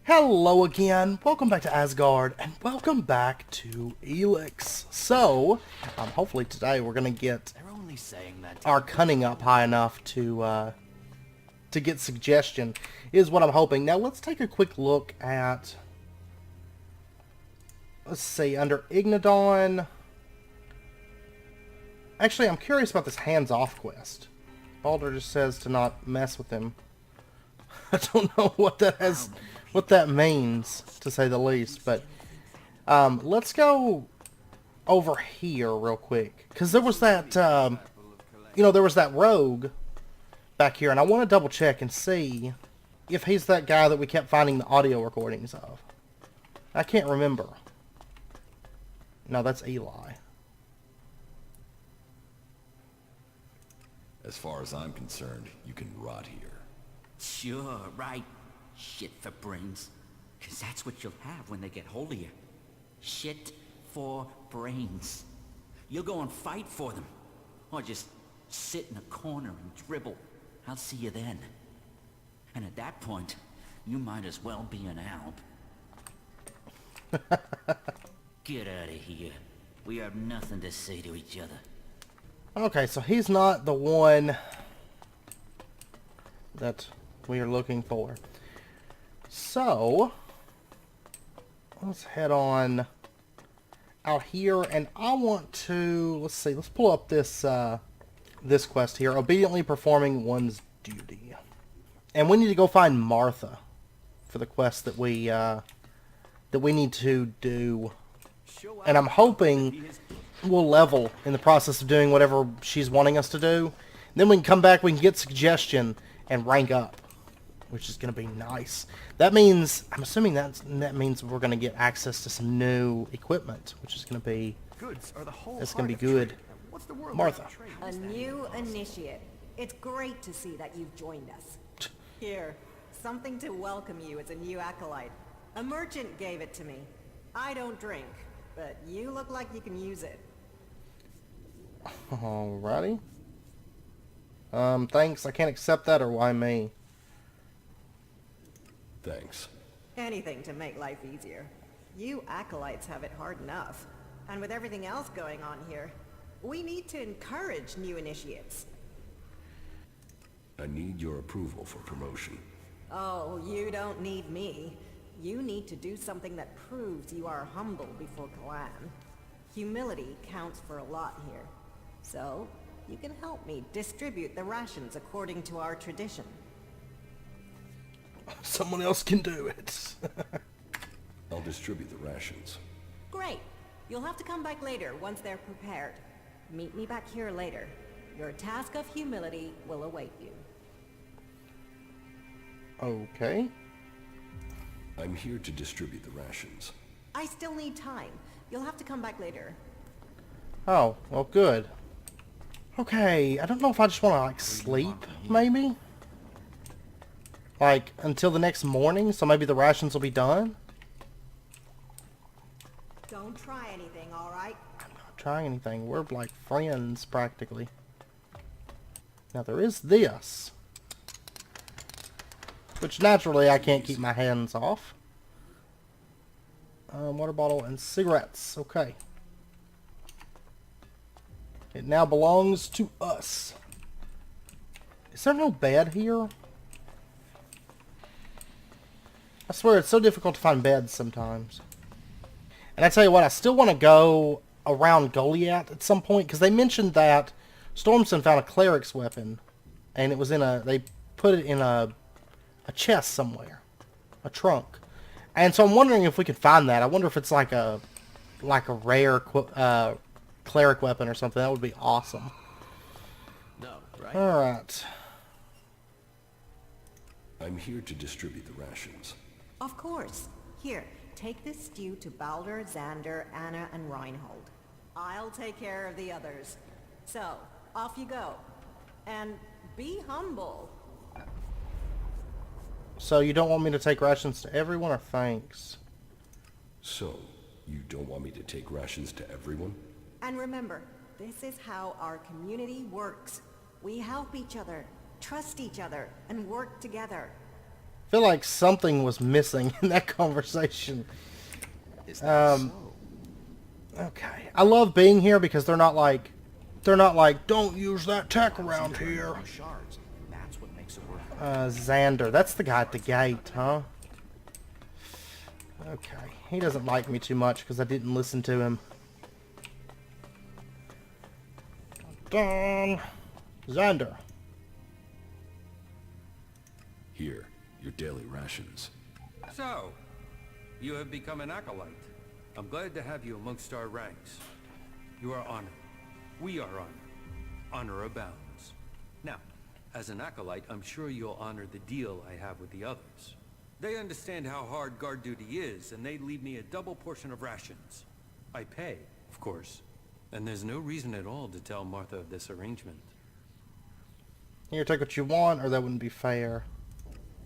Hello again, welcome back to Asgard, and welcome back to Elex. So, hopefully today we're gonna get They're only saying that our cunning up high enough to get suggestion, is what I'm hoping. Now let's take a quick look at, let's see, under Ignodon. Actually, I'm curious about this hands-off quest. Baldur just says to not mess with him. I don't know what that means, to say the least, but let's go over here real quick, because there was that there was that rogue back here, and I want to double check and see if he's that guy that we kept finding the audio recordings of. I can't remember. No, that's Eli. As far as I'm concerned, you can rot here. Sure, right. Shit for brains. 'Cause that's what you'll have when they get hold of you. Shit for brains. You'll go and fight for them. Or just sit in a corner and dribble. I'll see you then. And at that point, you might as well be an alp. Get out of here. We have nothing to say to each other. Okay, so he's not the one that we are looking for. So, let's head on out here, and I want to, let's see, let's pull up this this quest here, obediently performing one's duty. And we need to go find Martha for the quest that we need to do. And I'm hoping we'll level in the process of doing whatever she's wanting us to do. Then we can come back, we can get suggestion and rank up, which is going to be nice. That means, I'm assuming that means we're going to get access to some new equipment, which is going to be, that's going to be good. Martha. A new initiate. It's great to see that you've joined us. Here, something to welcome you as a new acolyte. A merchant gave it to me. I don't drink, but you look like you can use it. Alrighty. Thanks, I can't accept that, or why me? Thanks. Anything to make life easier. You acolytes have it hard enough. And with everything else going on here, we need to encourage new initiates. I need your approval for promotion. Oh, you don't need me. You need to do something that proves you are humble before clan. Humility counts for a lot here. So, you can help me distribute the rations according to our tradition. Someone else can do it. I'll distribute the rations. Great. You'll have to come back later once they're prepared. Meet me back here later. Your task of humility will await you. Okay. I'm here to distribute the rations. I still need time. You'll have to come back later. Oh, well, good. Okay, I don't know if I just want to, like, sleep, maybe? Like, until the next morning, so maybe the rations will be done? Don't try anything, alright? I'm not trying anything. We're, like, friends, practically. Now, there is this. Which, naturally, I can't keep my hands off. Water bottle and cigarettes. Okay. It now belongs to us. Is there no bed here? I swear, it's so difficult to find beds sometimes. And I tell you what, I still want to go around Goliath at some point, because they mentioned that Stormson found a cleric's weapon, and it was in they put it in a chest somewhere. A trunk. And so I'm wondering if we could find that. I wonder if it's like a rare cleric weapon or something. That would be awesome. No, right? Alright. I'm here to distribute the rations. Of course. Here, take this stew to Baldur, Xander, Anna, and Reinhold. I'll take care of the others. So, off you go. And be humble. So you don't want me to take rations to everyone, or thanks? So, you don't want me to take rations to everyone? And remember, this is how our community works. We help each other, trust each other, and work together. I feel like something was missing in that conversation. Is that Um, so? Okay. I love being here because they're not like, don't use that tech around here. Shards. That's what makes it work. Xander. That's the guy at the gate, huh? Okay. He doesn't like me too much because I didn't listen to him. Dun. Xander. Here, your daily rations. So, you have become an acolyte. I'm glad to have you amongst our ranks. You are honored. We are honored. Honor abounds. Now, as an acolyte, I'm sure you'll honor the deal I have with the others. They understand how hard guard duty is, and they leave me a double portion of rations. I pay, of course. And there's no reason at all to tell Martha of this arrangement. Here, take what you want, or that wouldn't be fair.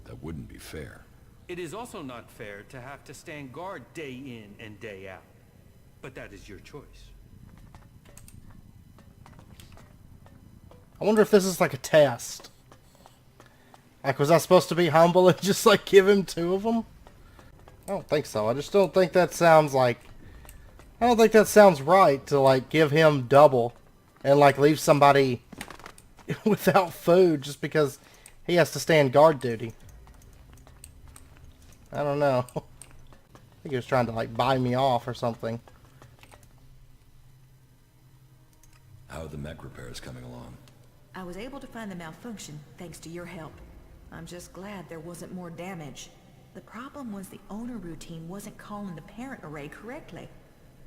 That wouldn't be fair. It is also not fair to have to stand guard day in and day out. But that is your choice. I wonder if this is like a test. Like, was I supposed to be humble and just, like, give him 2 of them? I don't think so. I just don't think that sounds like... I don't think that sounds right to, like, give him double and, like, leave somebody without food just because he has to stand guard duty. I don't know. I think he was trying to, like, buy me off or something. How are the mech repairs coming along? I was able to find the malfunction thanks to your help. I'm just glad there wasn't more damage. The problem was the owner routine wasn't calling the parent array correctly.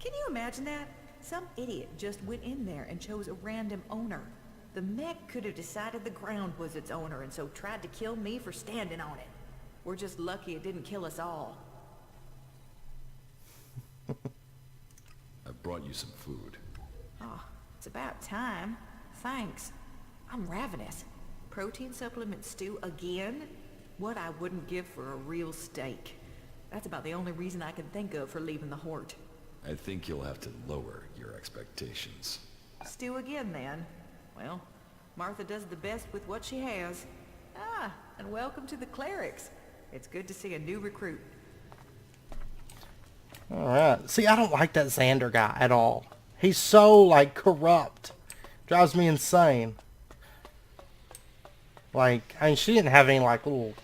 Can you imagine that? Some idiot just went in there and chose a random owner. The mech could have decided the ground was its owner and so tried to kill me for standing on it. We're just lucky it didn't kill us all. I've brought you some food. Oh, it's about time. Thanks. I'm ravenous. Protein supplement stew again? What I wouldn't give for a real steak. That's about the only reason I can think of for leaving the Hort. I think you'll have to lower your expectations. Stew again, then. Well, Martha does the best with what she has. Ah, and welcome to the clerics. It's good to see a new recruit. Alright. See, I don't like that Xander guy at all. He's so, like, corrupt. Drives me insane. Like, I mean, she didn't have any, like, little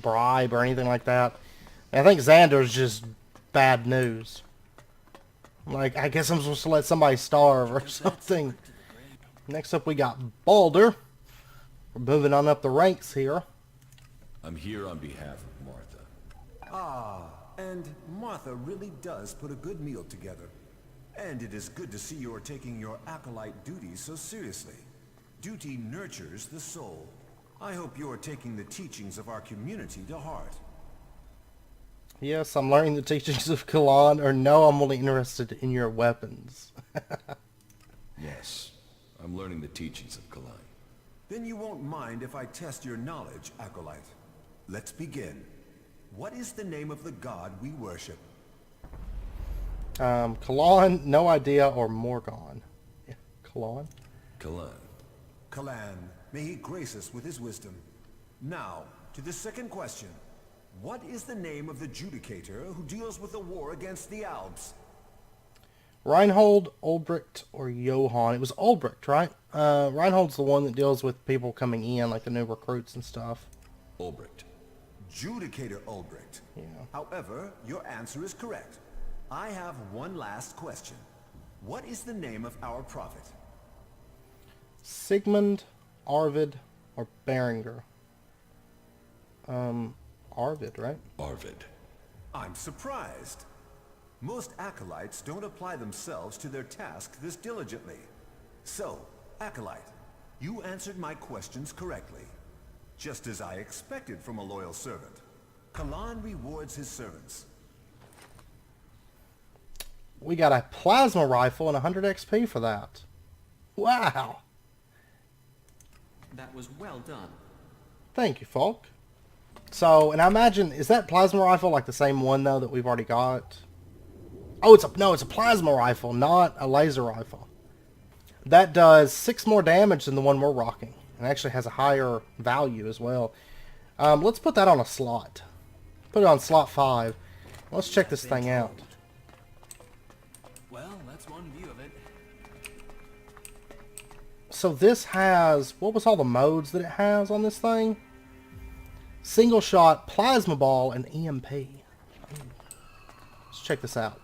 bribe or anything like that. I think Xander's just bad news. Like, I guess I'm supposed to let somebody starve or something. Next up, we got Balder. We're moving on up the ranks here. I'm here on behalf of Martha. Ah, and Martha really does put a good meal together. And it is good to see you are taking your acolyte duties so seriously. Duty nurtures the soul. I hope you are taking the teachings of our community to heart. Yes, I'm learning the teachings of Kalan, or no, I'm only interested in your weapons. Yes, I'm learning the teachings of Kalan. Then you won't mind if I test your knowledge, acolyte. Let's begin. What is the name of the god we worship? Kalan, no idea, or Morgon. Yeah, Kalan? Kalan. Kalan, may he grace us with his wisdom. Now, to the second question. What is the name of the Judicator who deals with the war against the Alps? Reinhold, Ulbricht, or Johann. It was Ulbricht, right? Reinhold's the one that deals with people coming in, like the new recruits and stuff. Ulbricht. Judicator Ulbricht. Yeah. However, your answer is correct. I have one last question. What is the name of our prophet? Sigmund, Arvid, or Berenger? Arvid, right? Arvid. I'm surprised. Most acolytes don't apply themselves to their task this diligently. So, acolyte, you answered my questions correctly. Just as I expected from a loyal servant. Kalan rewards his servants. We got a plasma rifle and 100 XP for that. Wow. That was well done. Thank you, Falk. So, and I imagine, is that plasma rifle like the same one, though, that we've already got? Oh, it's a plasma rifle, not a laser rifle. That does 6 more damage than the one we're rocking. And actually has a higher value as well. Let's put that on a slot. Put it on slot 5. Let's check this thing out. Well, that's one view of it. So this has... What was all the modes that it has on this thing? Single shot, plasma ball, and EMP. Let's check this out.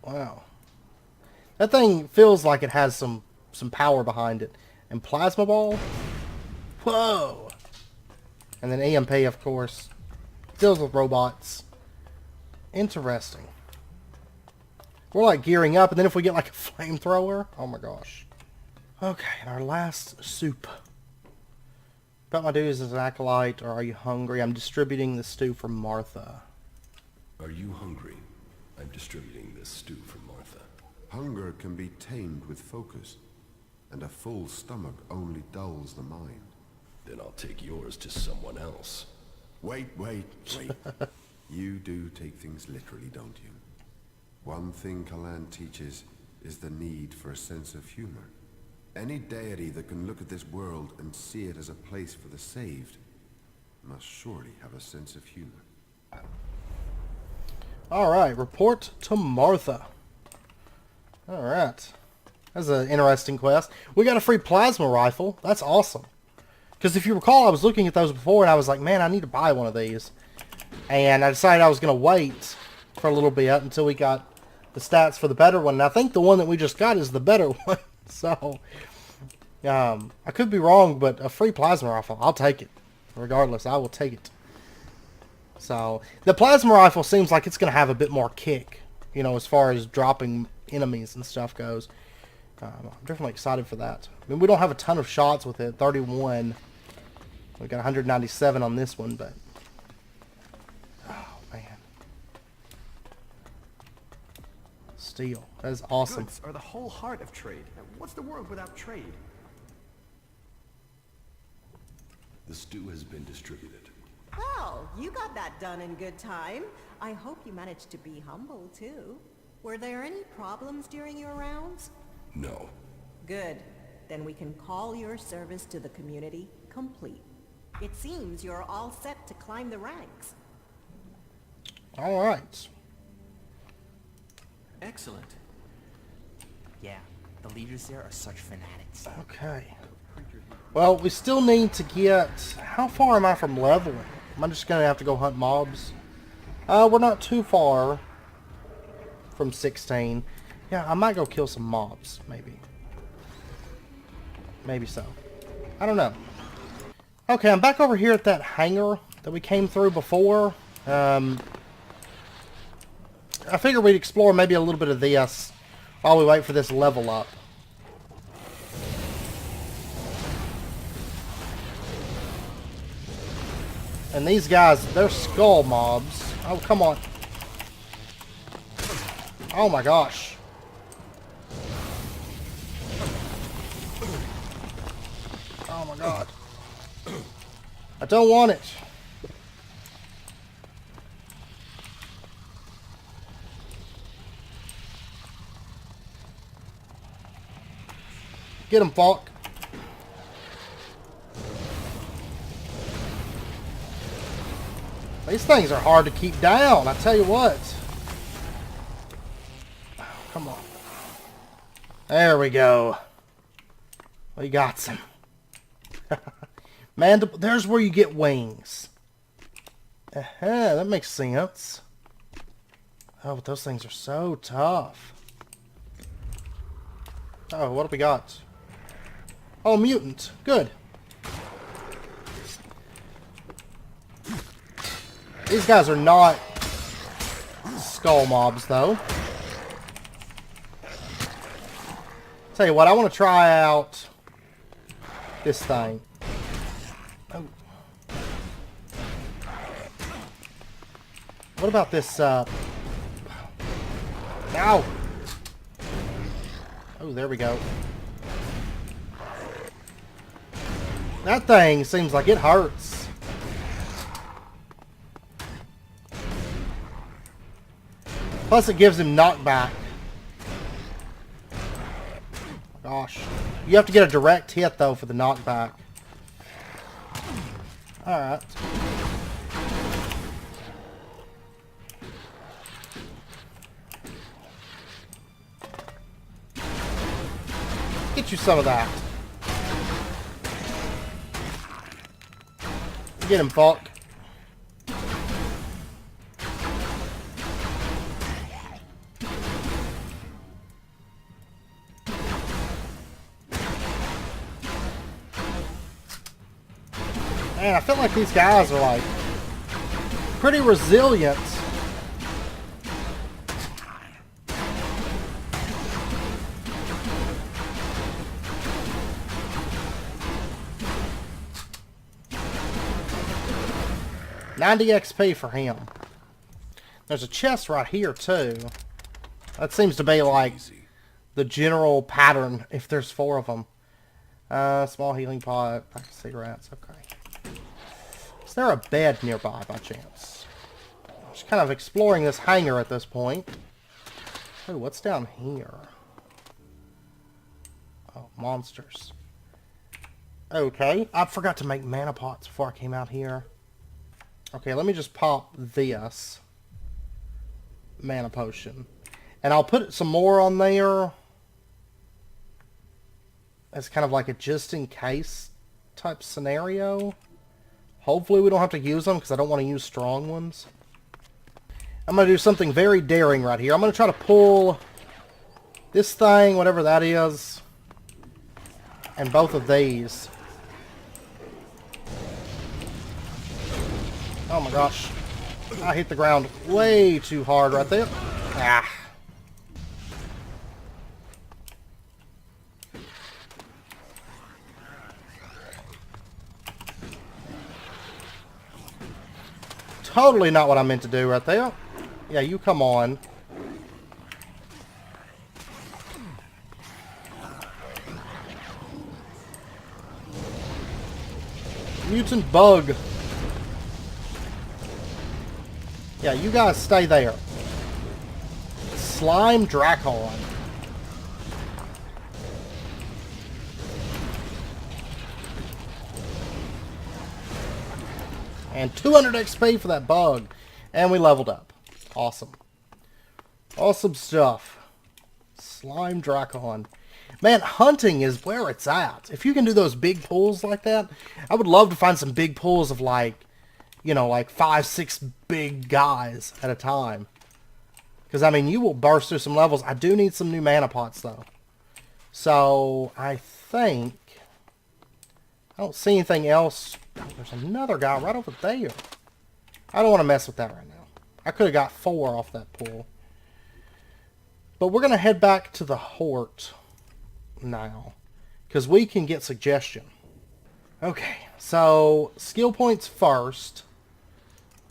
Wow. That thing feels like it has some power behind it. And plasma ball? Whoa! And then EMP, of course. Deals with robots. Interesting. We're like gearing up, and then if we get like a flamethrower, oh my gosh. Okay, and our last soup. About my duties as an acolyte, or are you hungry? I'm distributing the stew for Martha. Are you hungry? I'm distributing this stew for Martha. Hunger can be tamed with focus, and a full stomach only dulls the mind. Then I'll take yours to someone else. Wait. You do take things literally, don't you? One thing Kalan teaches is the need for a sense of humor. Any deity that can look at this world and see it as a place for the saved must surely have a sense of humor. Alright, report to Martha. Alright. That's an interesting quest. We got a free plasma rifle. That's awesome. Because if you recall, I was looking at those before and I was like, man, I need to buy one of these. And I decided I was going to wait for a little bit until we got the stats for the better one. And I think the one that we just got is the better one. So, I could be wrong, but a free plasma rifle, I'll take it. Regardless, I will take it. So, the plasma rifle seems like it's going to have a bit more kick, you know, as far as dropping enemies and stuff goes. I'm definitely excited for that. I mean, we don't have a ton of shots with it, 31. We got 197 on this one, but... Oh, man. Steel. That is awesome. Goods are the whole heart of trade. What's the world without trade? The stew has been distributed. Well, you got that done in good time. I hope you managed to be humble, too. Were there any problems during your rounds? No. Good. Then we can call your service to the community complete. It seems you're all set to climb the ranks. Alright. Excellent. Yeah, the leaders there are such fanatics. Okay. Well, we still need to get... How far am I from leveling? Am I just going to have to go hunt mobs? We're not too far from 16. Yeah, I might go kill some mobs, maybe. Maybe so. I don't know. Okay, I'm back over here at that hangar that we came through before. I figured we'd explore maybe a little bit of this while we wait for this level up. And these guys, they're skull mobs. Oh, come on. Oh my gosh. Oh my god. I don't want it. Get him, Falk. These things are hard to keep down, I tell you what. Oh, come on. There we go. We got some. Mandible, there's where you get wings. That makes sense. Oh, but those things are so tough. Oh, what have we got? Oh, mutant. Good. These guys are not skull mobs, though. Tell you what, I want to try out this thing. Oh. What about this, Ow! Oh, there we go. That thing seems like it hurts. Plus it gives him knockback. Gosh. You have to get a direct hit, though, for the knockback. Alright. Get you some of that. Get him, Falk. Man, I feel like these guys are like pretty resilient. $90 XP for him. There's a chest right here too. That seems to be like the general pattern if there's 4 of them. Small healing pot, pack of cigarettes, okay. Is there a bed nearby by chance? Just kind of exploring this hangar at this point. Oh, what's down here? Oh, monsters. Okay, I forgot to make mana pots before I came out here. Okay, let me just pop this mana potion. And I'll put some more on there as kind of like a just in case type scenario. Hopefully we don't have to use them because I don't want to use strong ones. I'm going to do something very daring right here. I'm going to try to pull this thing, whatever that is, and both of these. Oh my gosh. I hit the ground way too hard right there. Ah. Totally not what I meant to do right there. Yeah, you come on. Mutant bug. Yeah, you guys stay there. Slime Dracon. And 200 XP for that bug. And we leveled up. Awesome. Awesome stuff. Slime Dracon. Man, hunting is where it's at. If you can do those big pulls like that, I would love to find some big pulls of like, you know, like 5, 6 big guys at a time. Because, I mean, you will burst through some levels. I do need some new mana pots, though. So, I think... I don't see anything else. Oh, there's another guy right over there. I don't want to mess with that right now. I could have got 4 off that pull. But we're going to head back to the Hort now. Because we can get suggestion. Okay, so skill points first.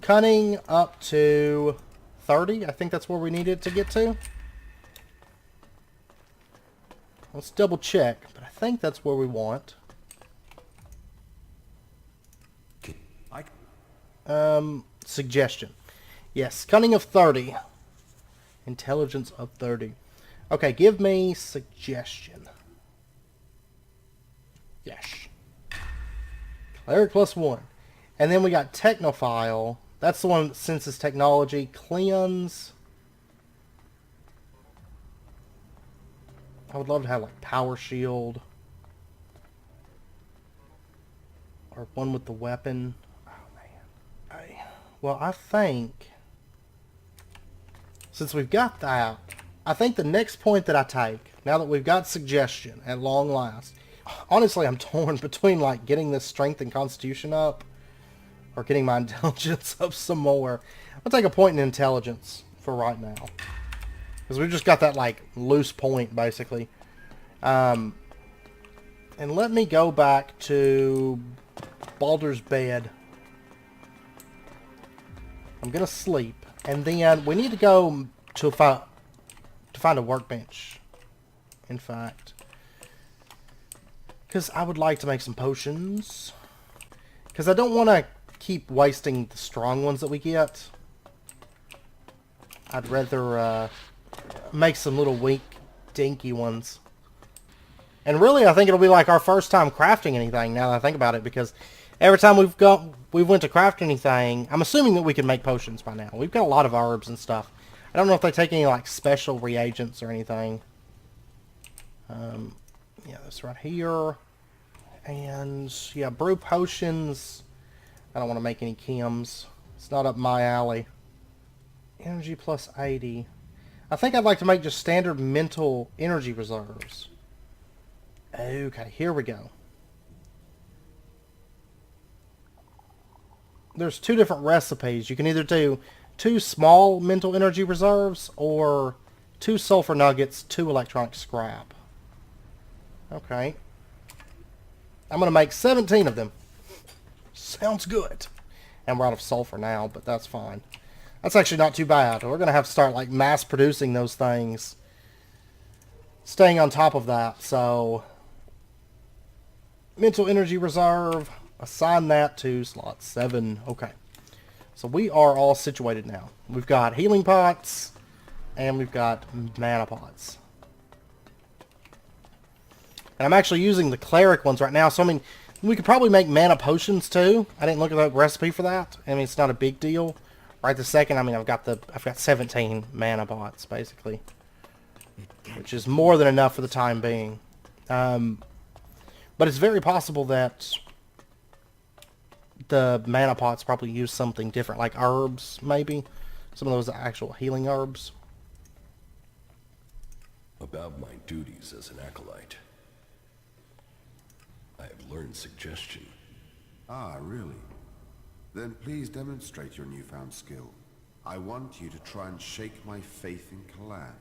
Cunning up to 30. I think that's where we need it to get to. Let's double check. But I think that's where we want. Suggestion. Yes, cunning of 30. Intelligence of 30. Okay, give me suggestion. Yes. Cleric +1. And then we got Technophile. That's the one that senses technology. Cleanse. I would love to have like Power Shield. Or one with the weapon. Well, I think, since we've got that, I think the next point that I take, now that we've got suggestion at long last, honestly, I'm torn between, like, getting this strength and constitution up, or getting my intelligence up some more. I'll take a point in intelligence for right now. Because we've just got that, like, loose point, basically. And let me go back to Baldur's Bed. I'm gonna sleep, and then we need to go to find a workbench. In fact, because I would like to make some potions. Because I don't want to keep wasting the strong ones that we get. I'd rather make some little weak, dinky ones. And really, I think it'll be like our first time crafting anything. Now that I think about it, because every time we went to craft anything, I'm assuming that we can make potions by now. We've got a lot of herbs and stuff. I don't know if they take any like special reagents or anything. Yeah, this right here. And yeah, brew potions. I don't want to make any chems. It's not up my alley. Energy plus 80. I think I'd like to make just standard mental energy reserves. Okay, here we go. There's two different recipes. You can either do 2 small mental energy reserves or 2 sulfur nuggets, 2 electronic scrap. Okay. I'm going to make 17 of them. Sounds good. And we're out of sulfur now, but that's fine. That's actually not too bad. We're going to have to start like mass producing those things. Staying on top of that. So, mental energy reserve. Assign that to slot 7. Okay. So we are all situated now. We've got healing pots. And we've got mana pots. And I'm actually using the cleric ones right now. So, I mean, we could probably make mana potions too. I didn't look at the recipe for that. I mean, it's not a big deal. Right this second, I mean, I've got 17 mana pots, basically. Which is more than enough for the time being. But it's very possible that the mana pots probably use something different, like herbs, maybe. Some of those actual healing herbs. About my duties as an acolyte. I have learned suggestion. Ah, really? Then please demonstrate your newfound skill. I want you to try and shake my faith in Kalan.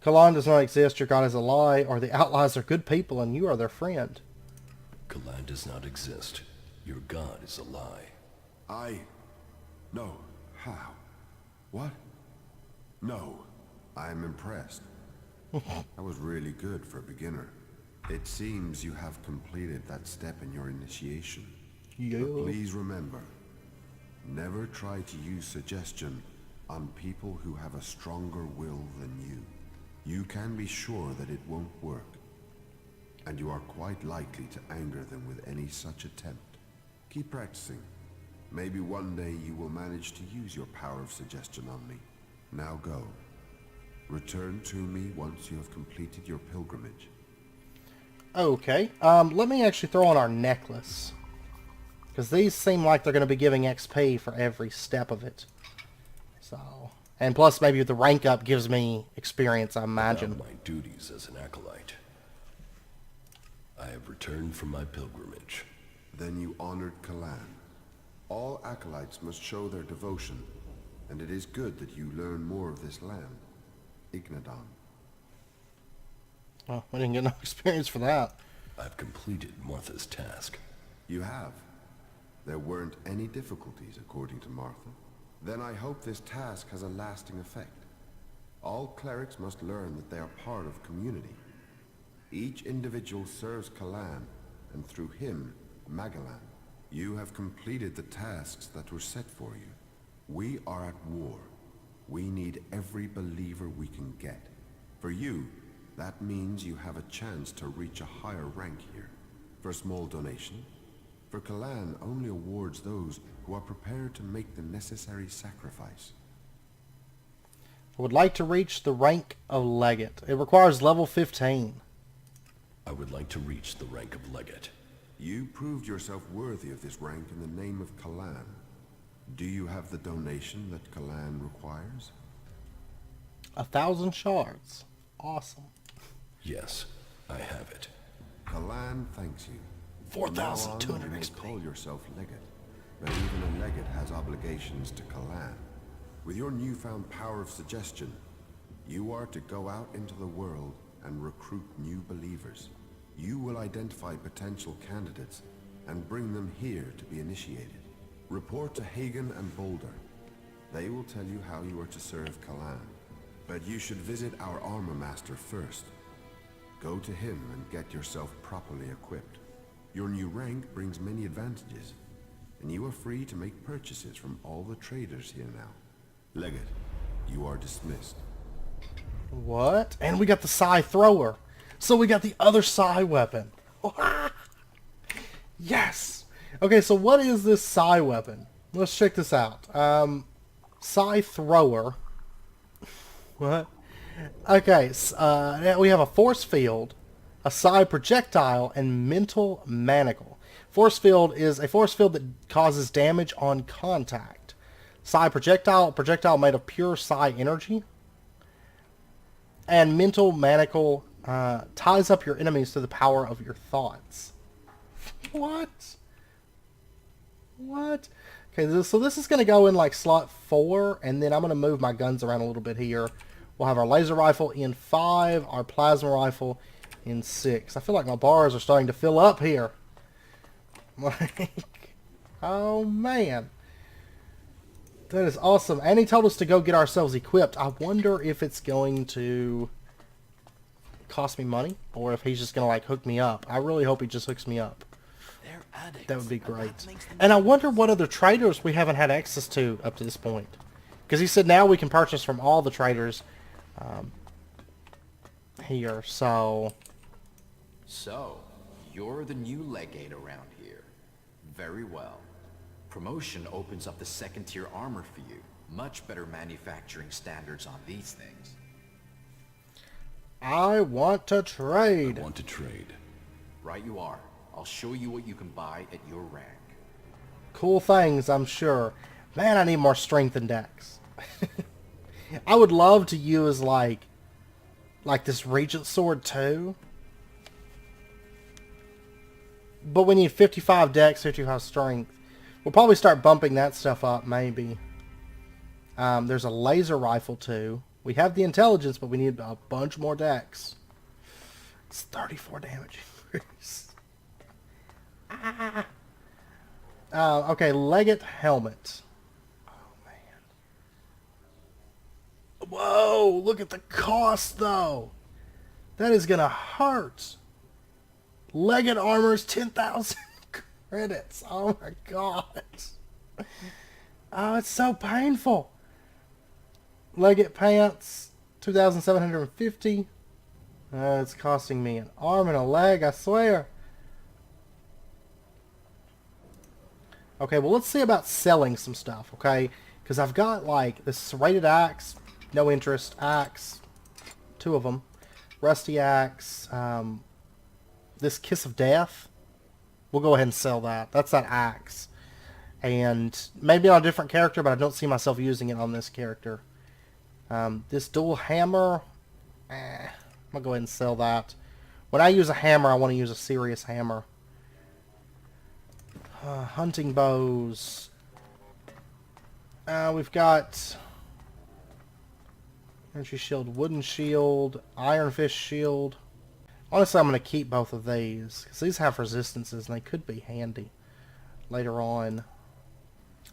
Kalan does not exist, your god is a lie, or the outlaws are good people and you are their friend. Kalan does not exist. Your god is a lie. No. How? What? No. I am impressed. That was really good for a beginner. It seems you have completed that step in your initiation. Yeah. But please remember, never try to use suggestion on people who have a stronger will than you. You can be sure that it won't work, and you are quite likely to anger them with any such attempt. Keep practicing. Maybe one day you will manage to use your power of suggestion on me. Now go. Return to me once you have completed your pilgrimage. Okay, let me actually throw on our necklace. Because these seem like they're going to be giving XP for every step of it. So, and plus maybe the rank up gives me experience, I imagine. About my duties as an acolyte. I have returned from my pilgrimage. Then you honored Kalan. All acolytes must show their devotion, and it is good that you learn more of this land. Ignadon. Well, I didn't get no experience for that. I've completed Martha's task. You have. There weren't any difficulties, according to Martha. Then I hope this task has a lasting effect. All clerics must learn that they are part of community. Each individual serves Kalan, and through him, Magalan. You have completed the tasks that were set for you. We are at war. We need every believer we can get. For you, that means you have a chance to reach a higher rank here. For a small donation, for Kalan only awards those who are prepared to make the necessary sacrifice. I would like to reach the rank of Legate. It requires level 15. I would like to reach the rank of Legate. You proved yourself worthy of this rank in the name of Kalan. Do you have the donation that Kalan requires? 1,000 shards. Awesome. Yes, I have it. Kalan thanks you. 4,200 You may XP. call yourself Legate, but even a Legate has obligations to Kalan. With your newfound power of suggestion, you are to go out into the world and recruit new believers. You will identify potential candidates and bring them here to be initiated. Report to Hagen and Boulder. They will tell you how you are to serve Kalan. But you should visit our armor master first. Go to him and get yourself properly equipped. Your new rank brings many advantages, and you are free to make purchases from all the traders here now. Legate, you are dismissed. What? And we got the Psi Thrower. So we got the other Psi weapon. Yes! Okay, so what is this psi weapon? Let's check this out. Psi thrower. What? Okay, we have a force field, a psi projectile, and mental manacle. Force field is a force field that causes damage on contact. Psi projectile, projectile made of pure psi energy. And mental manacle ties up your enemies to the power of your thoughts. What? What? Okay, so this is going to go in like slot 4, and then I'm going to move my guns around a little bit here. We'll have our laser rifle in 5, our plasma rifle in 6. I feel like my bars are starting to fill up here. Like, oh man. That is awesome. And he told us to go get ourselves equipped. I wonder if it's going to cost me money, or if he's just going to like hook me up. I really hope he just hooks me up. They're addicts. That would be great. And I wonder what other traders we haven't had access to up to this point. Because he said now we can purchase from all the traders here, so... So, you're the new Legate around here. Very well. Promotion opens up the second-tier armor for you. Much better manufacturing standards on these things. I want to trade. I want to trade. Right you are. I'll show you what you can buy at your rank. Cool things, I'm sure. Man, I need more strength and dex. I would love to use like this Regent Sword too. But we need 55 dex, 55 strength. We'll probably start bumping that stuff up, maybe. There's a laser rifle too. We have the intelligence, but we need a bunch more dex. It's 34 damage increase. Okay, Legate helmet. Whoa, look at the cost, though. That is going to hurt. Legate armor is 10,000 credits. Oh, my God. Oh, it's so painful. Legate pants, 2,750. It's costing me an arm and a leg, I swear. Okay, well, let's see about selling some stuff, okay? Because I've got, like, this serrated axe. No interest. Axe. 2 of them. Rusty axe. This Kiss of Death. We'll go ahead and sell that. That's that axe. And maybe on a different character, but I don't see myself using it on this character. This dual hammer. I'm going to go ahead and sell that. When I use a hammer, I want to use a serious hammer. Hunting bows. We've got... Energy shield, wooden shield, iron fist shield. Honestly, I'm going to keep both of these, because these have resistances, and they could be handy later on.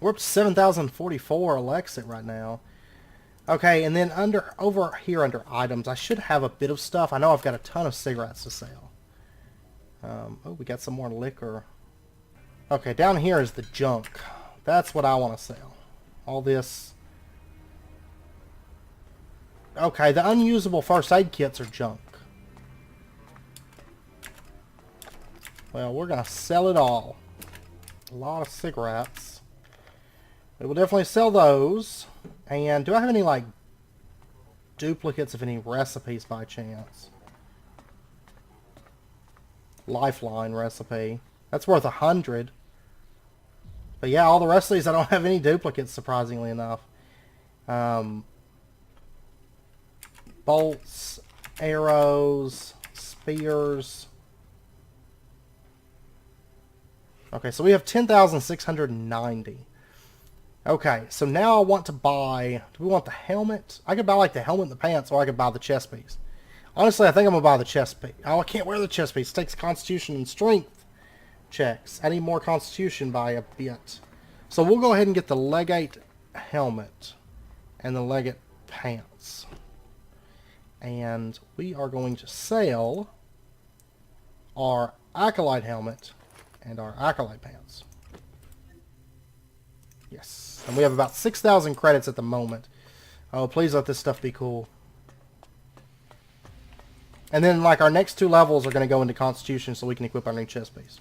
We're up to 7,044 Elexit right now. Okay, and then over here under items, I should have a bit of stuff. I know I've got a ton of cigarettes to sell. Oh, we got some more liquor. Okay, down here is the junk. That's what I want to sell. All this... Okay, the unusable first aid kits are junk. Well, we're going to sell it all. A lot of cigarettes. We will definitely sell those. And do I have any, like, duplicates of any recipes by chance? Lifeline recipe. That's worth 100. But yeah, all the rest of these I don't have any duplicates, surprisingly enough. Bolts, arrows, spears. Okay, so we have 10,690. Okay, so now I want to buy... Do we want the helmet? I could buy like the helmet and the pants, or I could buy the chest piece. Honestly, I think I'm going to buy the chest piece. Oh, I can't wear the chest piece. It takes constitution and strength checks. I need more constitution by a bit. So we'll go ahead and get the Legate helmet and the Legate pants. And we are going to sell our Acolyte helmet and our Acolyte pants. Yes. And we have about 6,000 credits at the moment. Oh, please let this stuff be cool. And then, like, our next 2 levels are going to go into Constitution so we can equip our new chest piece.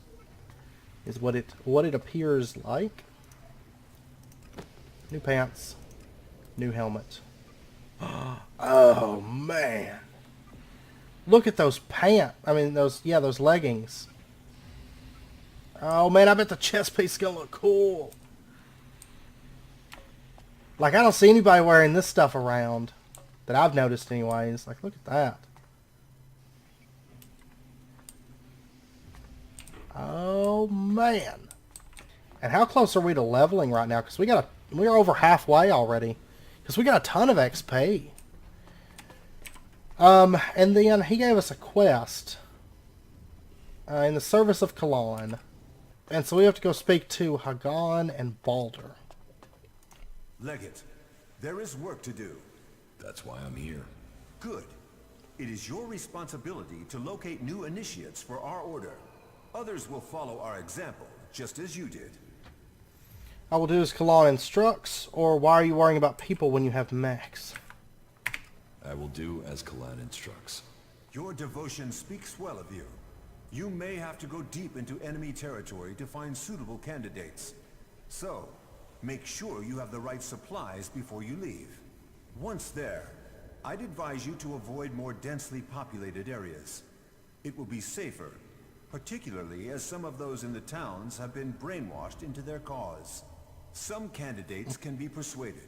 is what it appears like. New pants, new helmet. Oh man, look at those pants. I mean those leggings. Oh man, I bet the chest piece is gonna look cool. Like, I don't see anybody wearing this stuff around that I've noticed anyways. Like, look at that. Oh man. And how close are we to leveling right now? Because we're over halfway already. Because we got a ton of XP. And then he gave us a quest in the service of Kalan. And so we have to go speak to Hagan and Balder. Legate, there is work to do. That's why I'm here. Good. It is your responsibility to locate new initiates for our order. Others will follow our example, just as you did. I will do as Kalan instructs, or why are you worrying about people when you have mechs? I will do as Kalan instructs. Your devotion speaks well of you. You may have to go deep into enemy territory to find suitable candidates. So, make sure you have the right supplies before you leave. Once there, I'd advise you to avoid more densely populated areas. It will be safer, particularly as some of those in the towns have been brainwashed into their cause. Some candidates can be persuaded,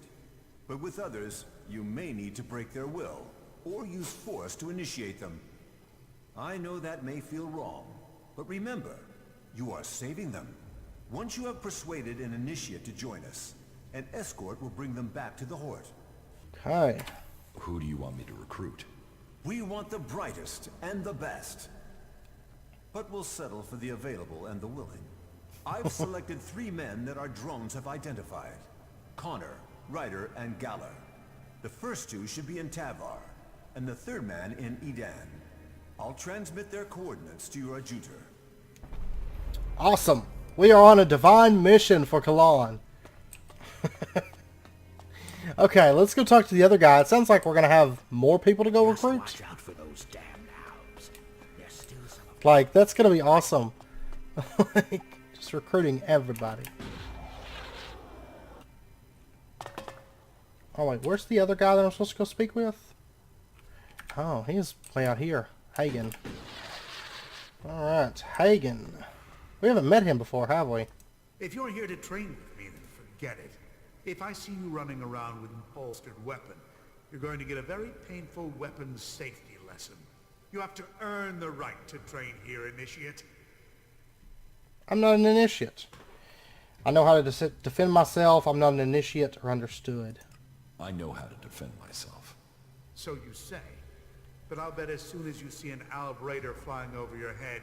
but with others, you may need to break their will, or use force to initiate them. I know that may feel wrong, but remember, you are saving them. Once you have persuaded an initiate to join us, an escort will bring them back to the Horde. Okay. Who do you want me to recruit? We want the brightest and the best. But we'll settle for the available and the willing. I've selected 3 men that our drones have identified. Connor, Ryder, and Galler. The first 2 should be in Tavar, and the 3rd man in Edan. I'll transmit their coordinates to your adjutor. Awesome. We are on a divine mission for Kalan. Okay, let's go talk to the other guy. It sounds like we're going to have more people to go recruit. Watch out for those damn elves. There's still some of Like, that's going to be awesome. Like, just recruiting everybody. Oh, wait, where's the other guy that I'm supposed to go speak with? Oh, he's way out here. Hagen. Alright, Hagen. We haven't met him before, have we? If you're here to train with me, then forget it. If I see you running around with a holstered weapon, you're going to get a very painful weapons safety lesson. You have to earn the right to train here, Initiate. I'm not an initiate. I know how to defend myself. I'm not an initiate or understood. I know how to defend myself. So you say. But I'll bet as soon as you see an Alb Raider flying over your head,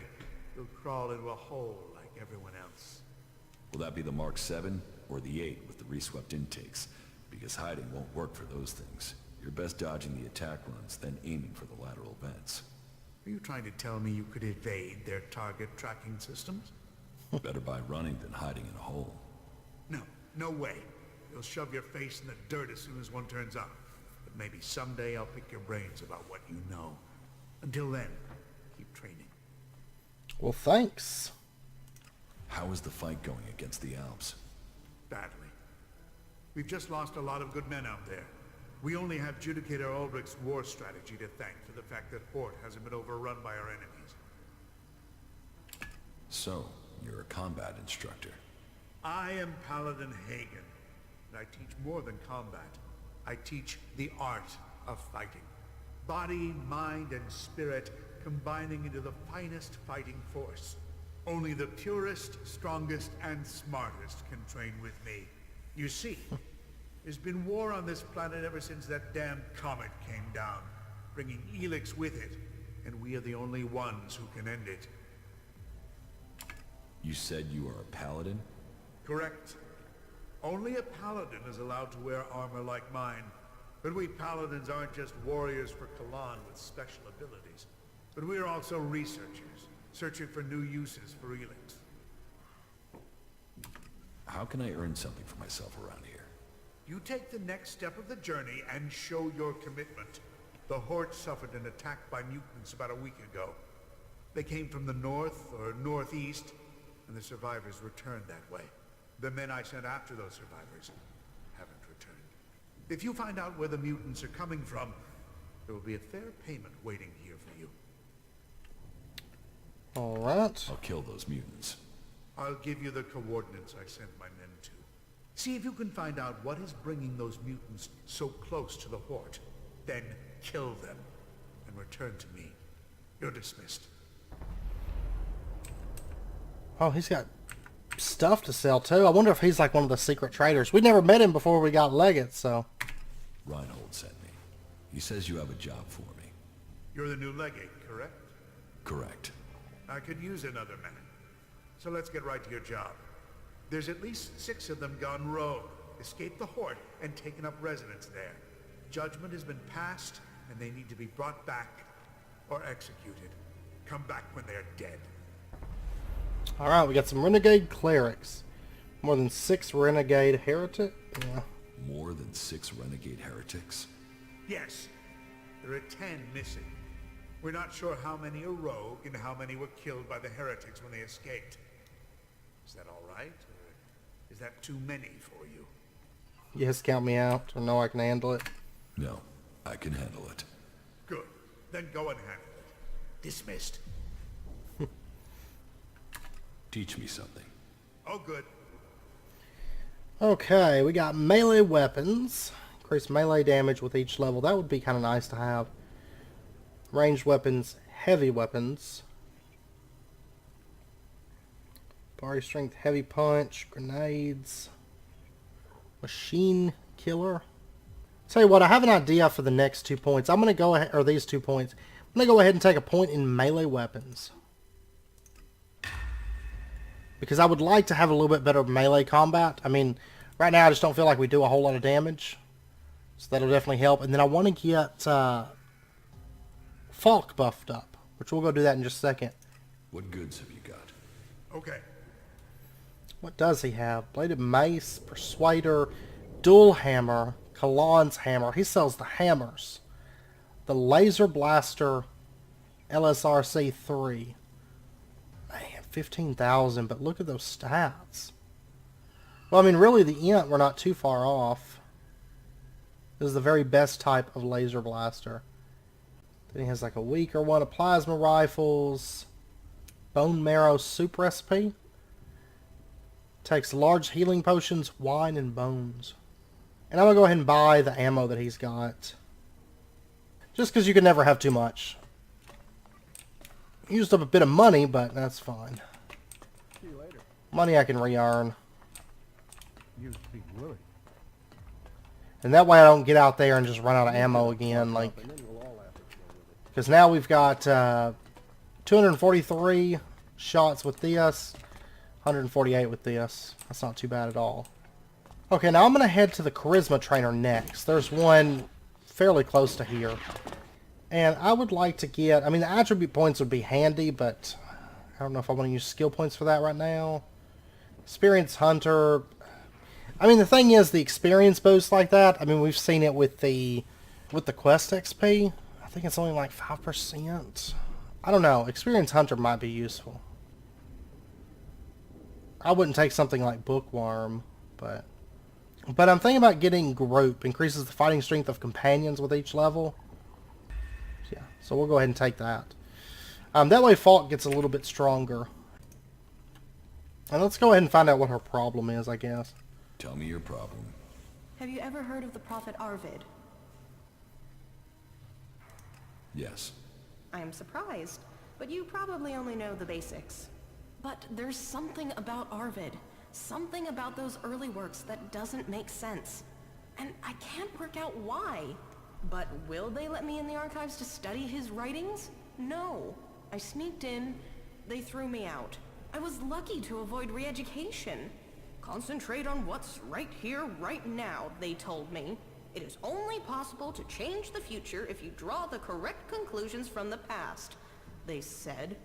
you'll crawl into a hole like everyone else. Will that be the Mark 7 or the 8 with the reswept intakes? Because hiding won't work for those things. You're best dodging the attack runs, then aiming for the lateral vents. Are you trying to tell me you could evade their target tracking systems? Better by running than hiding in a hole. No, no way. You'll shove your face in the dirt as soon as one turns up. But maybe someday I'll pick your brains about what you know. Until then, keep training. Well, thanks. How is the fight going against the Alps? Badly. We've just lost a lot of good men out there. We only have Judicator Ulbrich's war strategy to thank for the fact that Hort hasn't been overrun by our enemies. So, you're a combat instructor. I am Paladin Hagen, and I teach more than combat. I teach the art of fighting. Body, mind, and spirit combining into the finest fighting force. Only the purest, strongest, and smartest can train with me. You see, there's been war on this planet ever since that damn comet came down, bringing Elix with it, and we are the only ones who can end it. You said you are a paladin? Correct. Only a paladin is allowed to wear armor like mine. But we paladins aren't just warriors for Kalan with special abilities. But we are also researchers, searching for new uses for Elex. How can I earn something for myself around here? You take the next step of the journey and show your commitment. The Horde suffered an attack by mutants about a week ago. They came from the north or northeast, and the survivors returned that way. The men I sent after those survivors haven't returned. If you find out where the mutants are coming from, there will be a fair payment waiting here for you. Alright. I'll kill those mutants. I'll give you the coordinates I sent my men to. See if you can find out what is bringing those mutants so close to the Horde. Then kill them and return to me. You're dismissed. Oh, he's got stuff to sell too. I wonder if he's like one of the secret traders. We never met him before we got Legate, so... Reinhold sent me. He says you have a job for me. You're the new Legate, correct? Correct. I could use another man. So let's get right to your job. There's at least 6 of them gone rogue, escaped the Horde, and taken up residence there. Judgment has been passed, and they need to be brought back or executed. Come back when they're dead. Alright, we got some renegade clerics. More than 6 renegade heretic? Yeah. More than 6 renegade heretics? Yes. There are 10 missing. We're not sure how many are rogue and how many were killed by the heretics when they escaped. Is that all right? Or is that too many for you? Yes, count me out, or no, I can handle it. No, I can handle it. Good. Then go and handle it. Dismissed. Teach me something. Oh, good. Okay, we got melee weapons. Increase melee damage with each level. That would be kind of nice to have. Ranged weapons, heavy weapons. Party strength, heavy punch, grenades. Machine killer. Tell you what, I have an idea for the next 2 points. I'm going to go ahead, or these 2 points. I'm going to go ahead and take a point in melee weapons. Because I would like to have a little bit better melee combat. I mean, right now I just don't feel like we do a whole lot of damage. So that'll definitely help. And then I want to get Falk buffed up, which we'll go do that in just a second. What goods have you got? Okay. What does he have? Bladed mace, persuader, dual hammer, Kalan's hammer. He sells the hammers. The laser blaster, LSRC 3. Man, 15,000, but look at those stats. Well, I mean, really, the Int, we're not too far off. This is the very best type of laser blaster. Then he has like a weaker one of plasma rifles. Bone marrow soup recipe. Takes large healing potions, wine, and bones. And I'm going to go ahead and buy the ammo that he's got. Just because you can never have too much. Used up a bit of money, but that's fine. See you later. Money I can re-earn. You speak Willie. And that way I don't get out there and just run out of ammo again. Like, because now we've got 243 shots with this. 148 with this. That's not too bad at all. Okay, now I'm going to head to the Charisma Trainer next. There's one fairly close to here. And I would like to get... I mean, the attribute points would be handy, but I don't know if I want to use skill points for that right now. Experience Hunter. I mean, the thing is, the experience boost like that, I mean, we've seen it with the quest XP. I think it's only like 5%. I don't know. Experience Hunter might be useful. I wouldn't take something like Bookworm, but I'm thinking about getting Group. Increases the fighting strength of companions with each level. Yeah, so we'll go ahead and take that. That way Falk gets a little bit stronger. And let's go ahead and find out what her problem is, I guess. Tell me your problem. Have you ever heard of the prophet Arvid? Yes. I am surprised, but you probably only know the basics. But there's something about Arvid, something about those early works that doesn't make sense. And I can't work out why. But will they let me in the archives to study his writings? No. I sneaked in, they threw me out. I was lucky to avoid re-education. Concentrate on what's right here, right now, they told me. It is only possible to change the future if you draw the correct conclusions from the past, they said.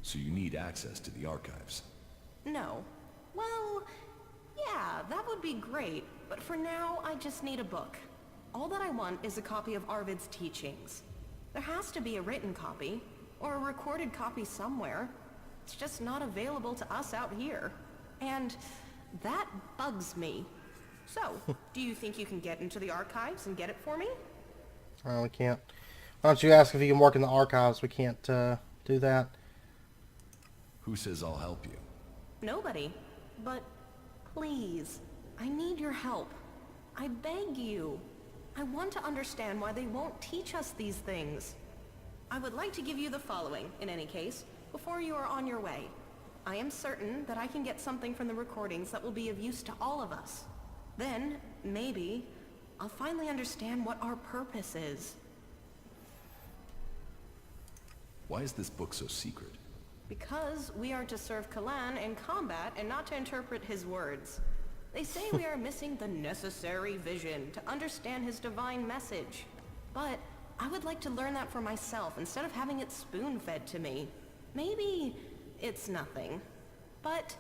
So you need access to the archives? No. Well, yeah, that would be great, but for now, I just need a book. All that I want is a copy of Arvid's teachings. There has to be a written copy, or a recorded copy somewhere. It's just not available to us out here. And that bugs me. So, do you think you can get into the archives and get it for me? We can't. Why don't you ask if you can work in the archives? We can't do that. Who says I'll help you? Nobody. But please, I need your help. I beg you. I want to understand why they won't teach us these things. I would like to give you the following, in any case, before you are on your way. I am certain that I can get something from the recordings that will be of use to all of us. Then, maybe, I'll finally understand what our purpose is. Why is this book so secret? Because we are to serve Kalan in combat and not to interpret his words. They say we are missing the necessary vision to understand his divine message. But I would like to learn that for myself instead of having it spoon-fed to me. Maybe it's nothing, but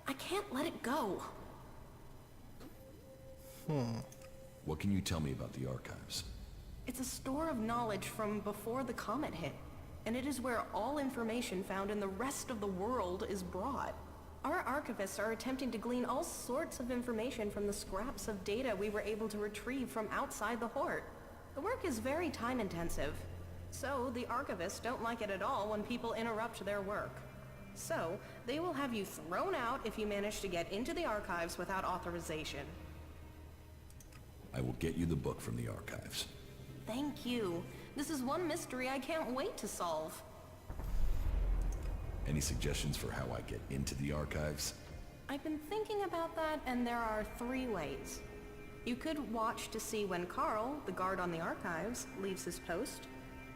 I can't let it go. What can you tell me about the archives? It's a store of knowledge from before the comet hit, and it is where all information found in the rest of the world is brought. Our archivists are attempting to glean all sorts of information from the scraps of data we were able to retrieve from outside the Hort. The work is very time-intensive, so the archivists don't like it at all when people interrupt their work. So, they will have you thrown out if you manage to get into the archives without authorization. I will get you the book from the archives. Thank you. This is one mystery I can't wait to solve. Any suggestions for how I get into the archives? I've been thinking about that, and there are 3 ways. You could watch to see when Carl, the guard on the archives, leaves his post.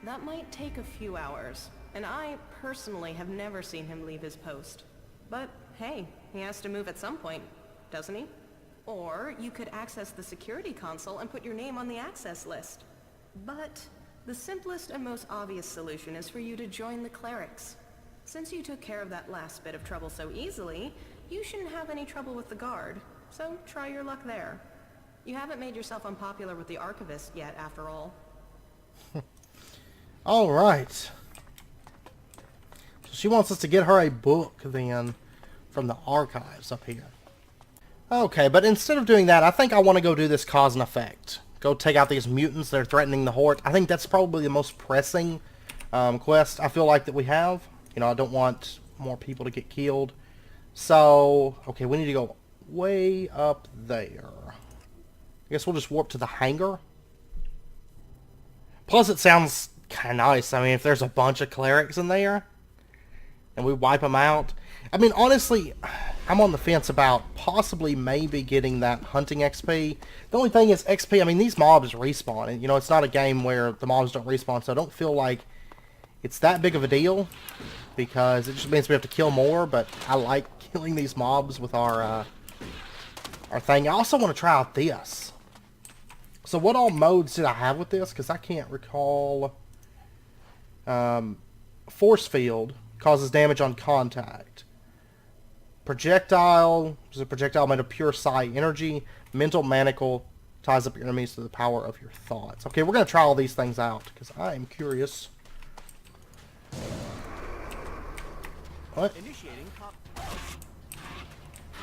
That might take a few hours, and I personally have never seen him leave his post. But hey, he has to move at some point, doesn't he? Or you could access the security console and put your name on the access list. But the simplest and most obvious solution is for you to join the clerics. Since you took care of that last bit of trouble so easily, you shouldn't have any trouble with the guard, so try your luck there. You haven't made yourself unpopular with the archivist yet, after all. All right. So she wants us to get her a book, then, from the archives up here. Okay, but instead of doing that, I think I want to go do this cause and effect. Go take out these mutants that are threatening the Hort. I think that's probably the most pressing quest I feel like that we have. You know, I don't want more people to get killed. So, okay, we need to go way up there. I guess we'll just warp to the hangar. Plus, it sounds kind of nice. I mean, if there's a bunch of clerics in there, and we wipe them out. I mean, honestly, I'm on the fence about possibly maybe getting that hunting XP. The only thing is XP, I mean, these mobs respawn. And, you know, it's not a game where the mobs don't respawn, so I don't feel like it's that big of a deal. Because it just means we have to kill more, but I like killing these mobs with our thing. I also want to try out this. So what all modes did I have with this? Because I can't recall. Force field causes damage on contact. Projectile is a projectile made of pure psi energy. Mental manacle ties up your enemies to the power of your thoughts. Okay, we're going to try all these things out because I am curious. What?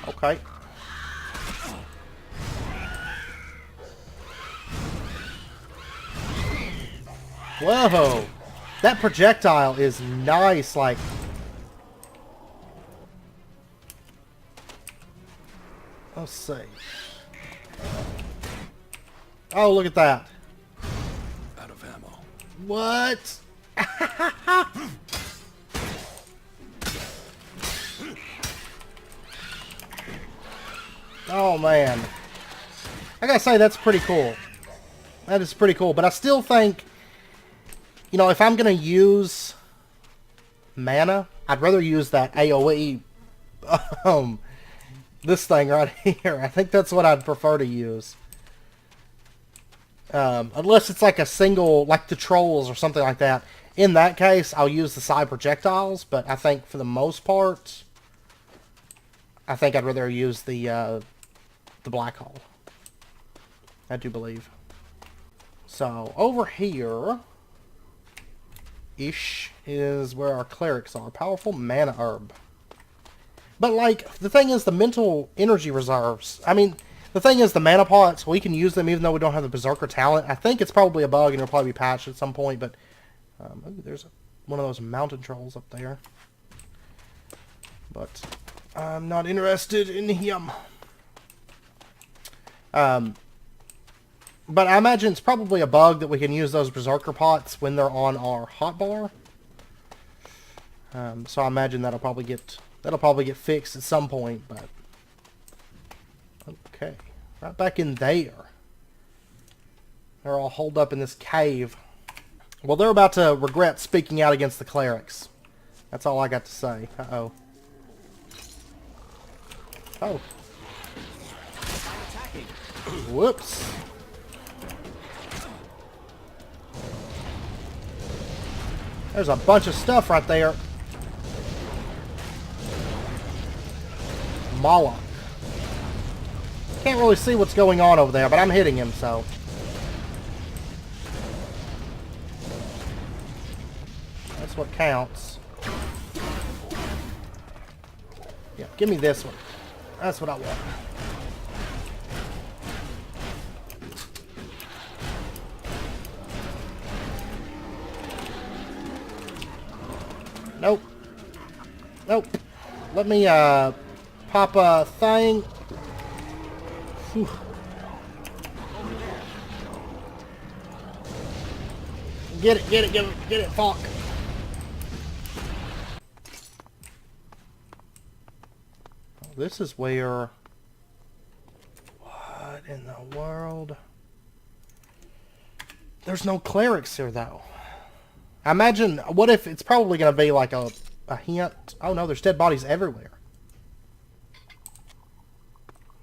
Okay. Whoa! That projectile is nice, like... Let's see. Oh, look at that. Out of ammo. What? Oh, man. I gotta say, that's pretty cool. That is pretty cool, but I still think... You know, if I'm going to use mana, I'd rather use that AoE, this thing right here. I think that's what I'd prefer to use. Unless it's like a single, like the trolls or something like that. In that case, I'll use the psi projectiles, but I think for the most part, I think I'd rather use the black hole. I do believe. So, over here... ish is where our clerics are. Powerful mana herb. But, like, the thing is the mental energy reserves. I mean, the thing is the mana pots, we can use them even though we don't have the Berserker talent. I think it's probably a bug and it'll probably be patched at some point, but... ooh, there's one of those mountain trolls up there. But I'm not interested in him. But I imagine it's probably a bug that we can use those Berserker pots when they're on our hotbar. So I imagine that'll probably get fixed at some point, but okay. Right back in there. They're all holed up in this cave. Well, they're about to regret speaking out against the clerics. That's all I got to say. Uh-oh. Oh. Whoops. There's a bunch of stuff right there. Moloch. Can't really see what's going on over there, but I'm hitting him, so. That's what counts. Yeah, give me this one. That's what I want. Nope. Nope. Let me, pop a thing. Whew. Get it, fuck. This is where... What in the world? There's no clerics here, though. I imagine... What if it's probably going to be like a hint? Oh, no, there's dead bodies everywhere.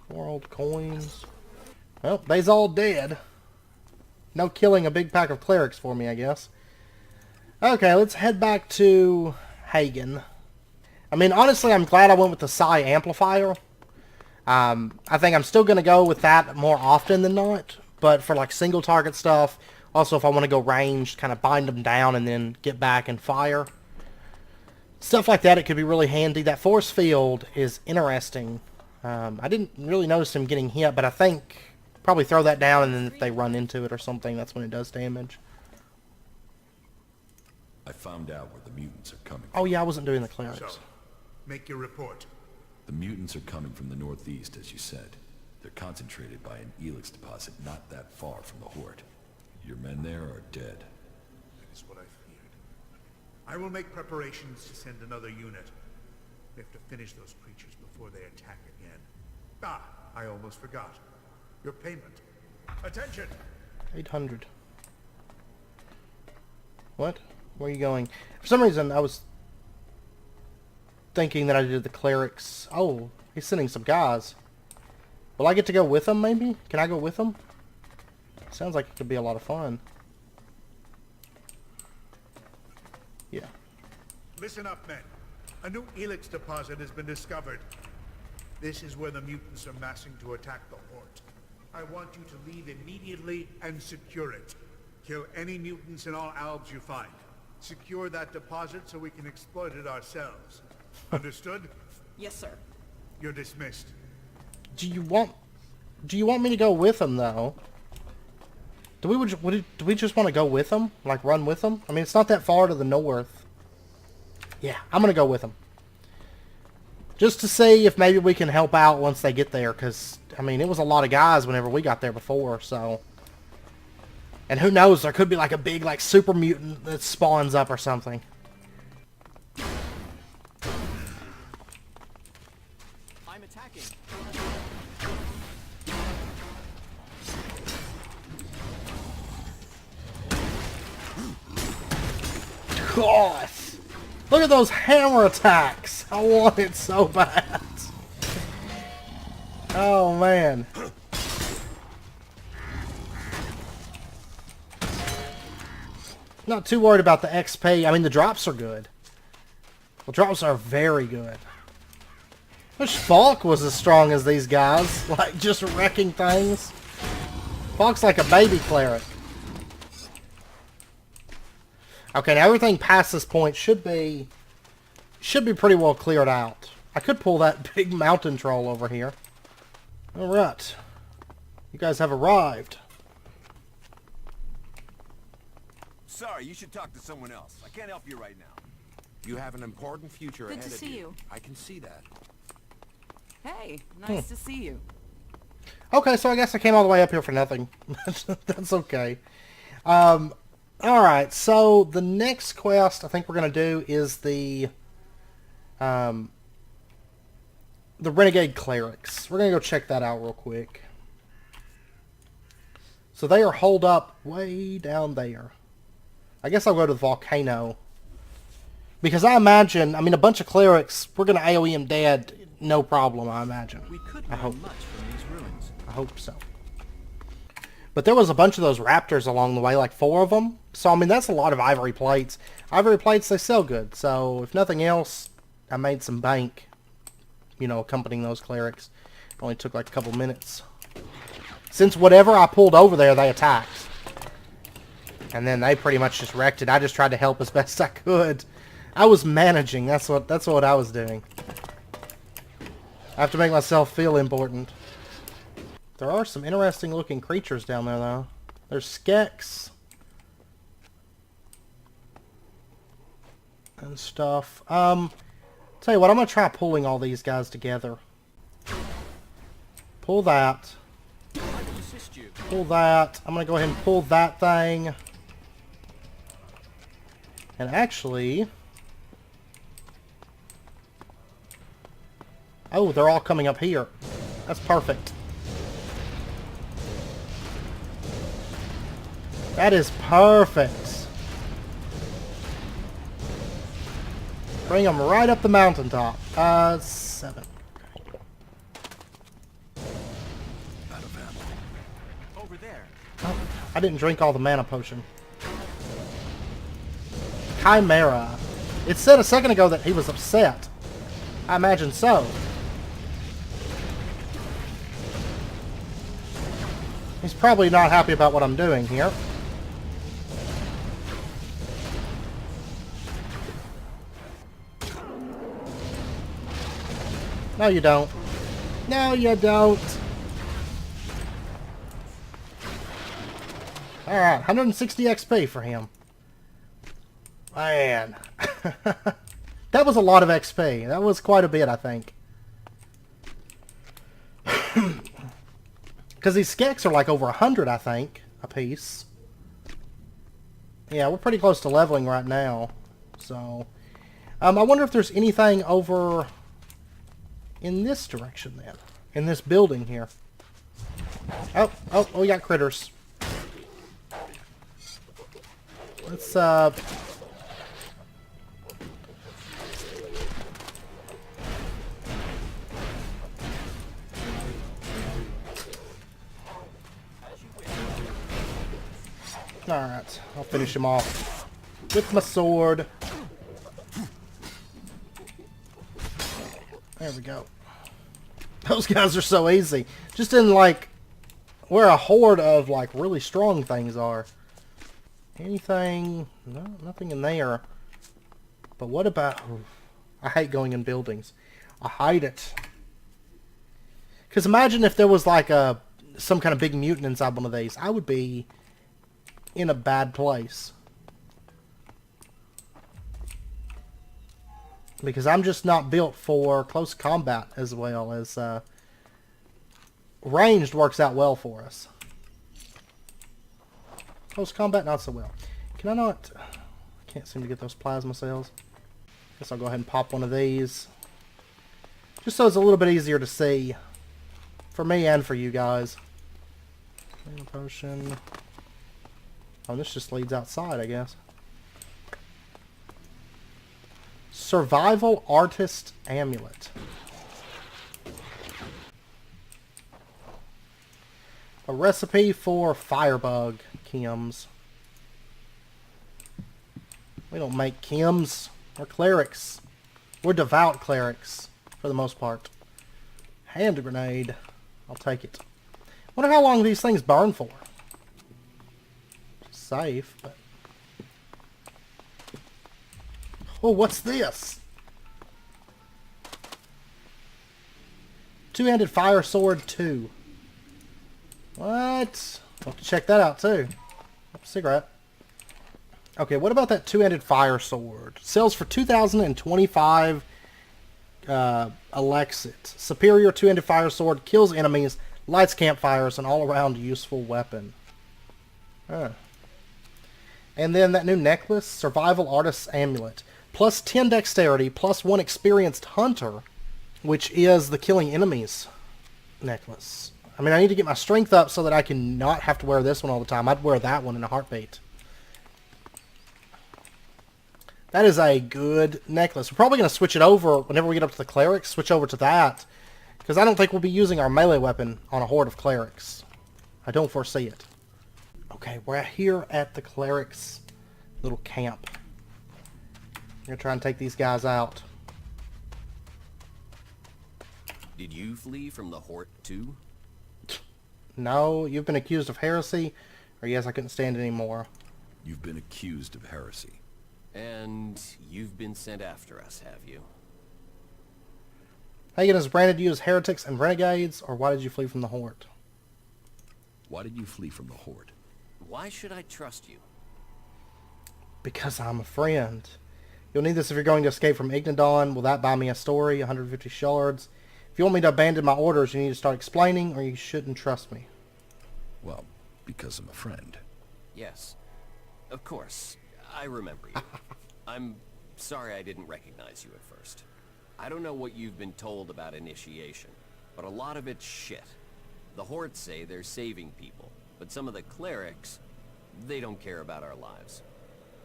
4 old coins. Well, they's all dead. No killing a big pack of clerics for me, I guess. Okay, let's head back to Hagen. I mean, honestly, I'm glad I went with the Psi Amplifier. I think I'm still going to go with that more often than not. But for, like, single target stuff, also if I want to go ranged, kind of bind them down and then get back and fire. Stuff like that, it could be really handy. That force field is interesting. I didn't really notice him getting hit, but I think probably throw that down and then if they run into it or something, that's when it does damage. I found out where the mutants are coming from. Oh yeah, I wasn't doing the clerics. So, make your report. The mutants are coming from the northeast, as you said. They're concentrated by an elix deposit not that far from the Horde. Your men there are dead. That is what I feared. I will make preparations to send another unit. We have to finish those creatures before they attack again. Ah, I almost forgot. Your payment. Attention! 800. What? Where are you going? For some reason, I was thinking that I did the clerics. Oh, he's sending some guys. Will I get to go with them, maybe? Can I go with them? Sounds like it could be a lot of fun. Yeah. Listen up, men. A new elix deposit has been discovered. This is where the mutants are massing to attack the Horde. I want you to leave immediately and secure it. Kill any mutants in all albs you find. Secure that deposit so we can exploit it ourselves. Understood? Yes, sir. You're dismissed. Do you want me to go with them though? Do we just want to go with them? Like run with them? I mean, it's not that far to the north. Yeah, I'm gonna go with them. Just to see if maybe we can help out once they get there, because, I mean, it was a lot of guys whenever we got there before, so... And who knows, there could be like a big, like, super mutant that spawns up or something. I'm attacking. God! Look at those hammer attacks! I want it so bad. Oh, man. Not too worried about the XP. I mean, the drops are good. The drops are very good. I wish Falk was as strong as these guys. Like, just wrecking things. Falk's like a baby cleric. Okay, now everything past this point should be pretty well cleared out. I could pull that big mountain troll over here. Alright. You guys have arrived. Sorry, you should talk to someone else. I can't help you right now. You have an important future Good ahead to of see you. I can see that. Hey, nice to see you. Okay, so I guess I came all the way up here for nothing. That's okay. Alright, so the next quest I think we're going to do is the Renegade Clerics. We're going to go check that out real quick. So they are holed up way down there. I guess I'll go to the volcano. Because I imagine, I mean, a bunch of clerics, we're going to AoE them dead, no problem, I imagine. We could I hope. learn much from these ruins. I hope so. But there was a bunch of those raptors along the way, like 4 of them. So, I mean, that's a lot of ivory plates. Ivory plates, they sell good. So, if nothing else, I made some bank, you know, accompanying those clerics. It only took like a couple minutes. Since whatever I pulled over there, they attacked. And then they pretty much just wrecked it. I just tried to help as best I could. I was managing. That's what I was doing. I have to make myself feel important. There are some interesting looking creatures down there, though. There's skeks. And stuff. Tell you what, I'm going to try pulling all these guys together. Pull that. Pull that. I'm going to go ahead and pull that thing. And actually... Oh, they're all coming up here. That's perfect. That is perfect. Bring them right up the mountaintop. 7. Out of ammo. Over there. Oh, I didn't drink all the mana potion. Chimera. It said a second ago that he was upset. I imagine so. He's probably not happy about what I'm doing here. No, you don't. No, you don't. Alright, 160 XP for him. Man. That was a lot of XP. That was quite a bit, I think. Because these skeks are like over 100, I think, a piece. Yeah, we're pretty close to leveling right now. So, I wonder if there's anything over in this direction then. In this building here. Oh, we got critters. Let's, Alright, I'll finish him off with my sword. There we go. Those guys are so easy. Just in, like, where a horde of, like, really strong things are. Anything? No, nothing in there. But what about... I hate going in buildings. I hate it. Because imagine if there was, like, some kind of big mutant inside one of these. I would be in a bad place. Because I'm just not built for close combat as well as ranged works out well for us. Close combat, not so well. Can I not... I can't seem to get those plasma cells. Guess I'll go ahead and pop one of these. Just so it's a little bit easier to see. For me and for you guys. Potion. Oh, this just leads outside, I guess. Survival Artist Amulet. A recipe for firebug chems. We don't make chems. We're clerics. We're devout clerics, for the most part. Hand grenade. I'll take it. Wonder how long these things burn for. Safe, but... Oh, what's this? Two-handed fire sword 2. What? I'll have to check that out too. Cigarette. Okay, what about that two-handed fire sword? Sells for 2,025 elixit. Superior two-handed fire sword, kills enemies, lights campfires, an all-around useful weapon. Huh. And then that new necklace, Survival Artist's Amulet. Plus 10 dexterity, plus 1 experienced hunter, which is the killing enemies necklace. I mean, I need to get my strength up so that I can not have to wear this one all the time. I'd wear that one in a heartbeat. That is a good necklace. We're probably going to switch it over whenever we get up to the clerics. Switch over to that. Because I don't think we'll be using our melee weapon on a horde of clerics. I don't foresee it. Okay, we're here at the clerics' little camp. I'm going to try and take these guys out. Did you flee from the Hort too? No, you've been accused of heresy, or yes, I couldn't stand it anymore. You've been accused of heresy. And you've been sent after us, have you? Hagen has branded you as heretics and renegades, or why did you flee from the Horde? Why did you flee from the Horde? Why should I trust you? Because I'm a friend. You'll need this if you're going to escape from Ignadon. Will that buy me a story? 150 shards. If you want me to abandon my orders, you need to start explaining, or you shouldn't trust me. Well, because I'm a friend. Yes. Of course. I remember you. I'm sorry I didn't recognize you at first. I don't know what you've been told about initiation, but a lot of it's shit. The Horde say they're saving people, but some of the clerics, they don't care about our lives.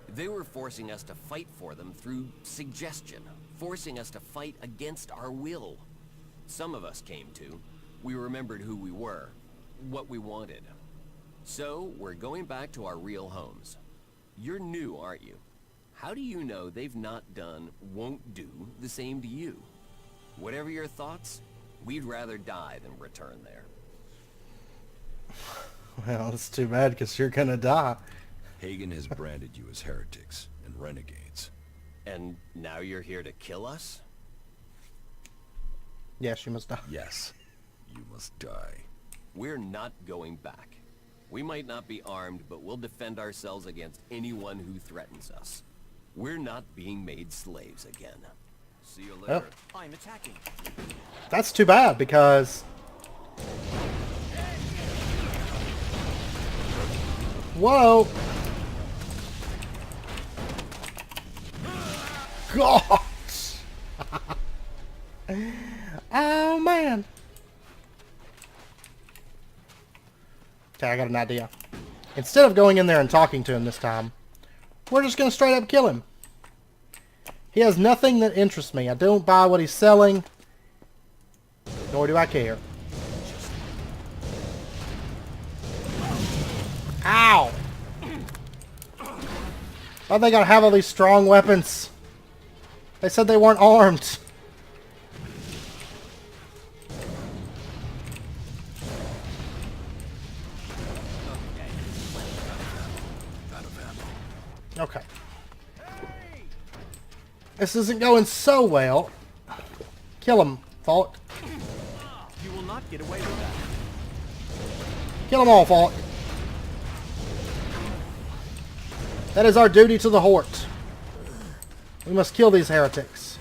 They were forcing us to fight for them through suggestion, forcing us to fight against our will. Some of us came to. We remembered who we were, what we wanted. So, we're going back to our real homes. You're new, aren't you? How do you know they've not done, won't do, the same to you? Whatever your thoughts, we'd rather die than return there. Well, it's too bad because you're gonna die. Hagen has branded you as heretics and renegades. And now you're here to kill us? Yes, you must die. Yes, you must die. We're not going back. We might not be armed, but we'll defend ourselves against anyone who threatens us. We're not being made slaves again. See you later. Oh. I'm attacking. That's too bad because... Whoa! God! Oh, man! Okay, I got an idea. Instead of going in there and talking to him this time, we're just going to straight up kill him. He has nothing that interests me. I don't buy what he's selling, nor do I care. Ow! Why they gotta have all these strong weapons? They said they weren't armed. Okay. This isn't going so well. Kill him, Falk. You will not get away with that. Kill them all, Falk. That is our duty to the Horde. We must kill these heretics.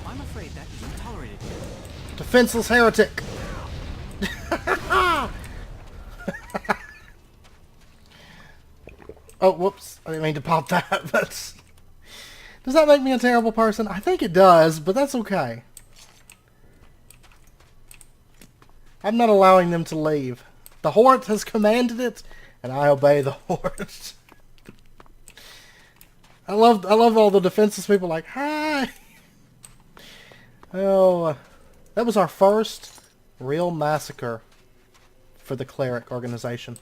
I'm afraid that isn't tolerated here. Defenseless heretic. Oh, whoops. I didn't mean to pop that, but... Does that make me a terrible person? I think it does, but that's okay. I'm not allowing them to leave. The Horde has commanded it, and I obey the Horde. I love all the defenseless people like, hi! Oh, that was our first real massacre for the cleric organization.